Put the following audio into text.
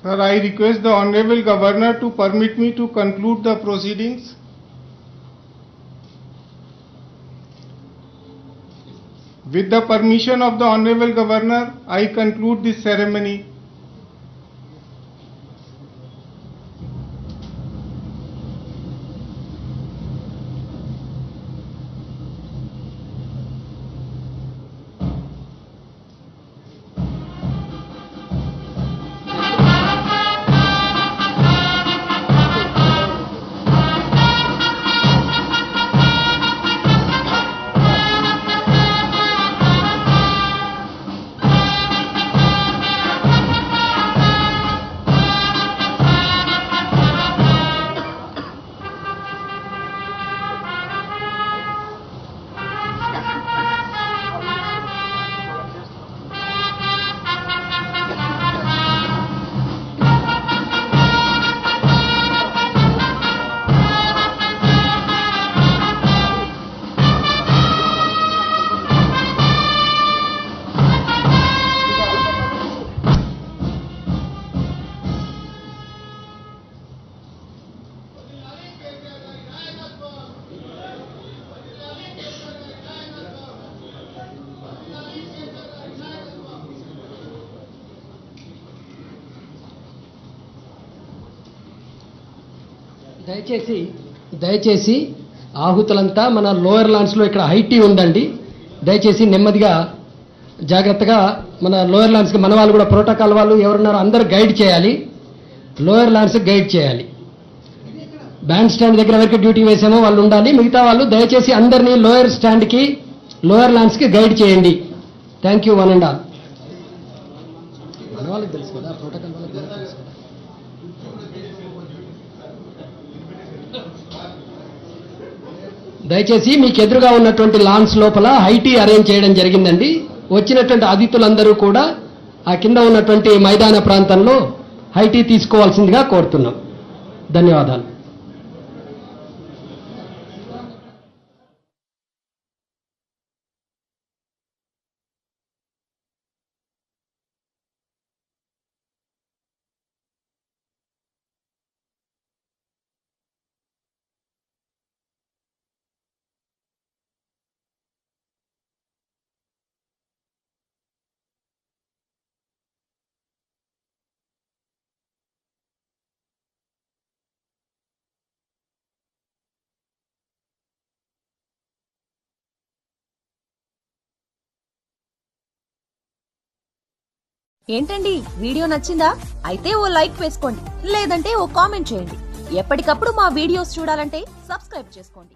Sir, I request the Honorable Governor to permit me to conclude the proceedings. With the permission of the Honorable Governor, I conclude this ceremony. దయచేసి ఆహుతులంతా మన lower లాండ్స్లో ఇక్కడ high tea ఉందండి. దయచేసి నెమ్మదిగా జాగ్రత్తగా మన lower లాండ్స్కి మన వాళ్ళు కూడా ప్రోటోకాల్ వాళ్ళు ఎవరున్నారో అందరూ గైడ్ చేయాలి. లోయర్ లాండ్స్ గైడ్ చేయాలి. బ్యాండ్ స్టాండ్ దగ్గర ఎవరికి డ్యూటీ వేసామో వాళ్ళు ఉండాలి. మిగతా వాళ్ళు దయచేసి అందరినీ లోయర్ స్టాండ్కి లోయర్ లాండ్స్కి గైడ్ చేయండి. Thank you one and all. మన వాళ్ళకి తెలుసు కదా ప్రోటోకాల్ వాళ్ళకి తెలుసు కదా. దయచేసి మీకు ఎదురుగా ఉన్నటువంటి లాన్స్ లోపల హైటీ అరేంజ్ చేయడం జరిగిందండి. వచ్చినటువంటి అతిథులందరూ కూడా ఆ కింద ఉన్నటువంటి మైదాన ప్రాంతంలో హైటీ తీసుకోవాల్సిందిగా కోరుతున్నాం. ధన్యవాదాలు. ఏంటండి వీడియో నచ్చిందా? అయితే ఓ లైక్ వేసుకోండి, లేదంటే ఓ కామెంట్ చేయండి. ఎప్పటికప్పుడు మా వీడియోస్ చూడాలంటే సబ్స్క్రైబ్ చేసుకోండి.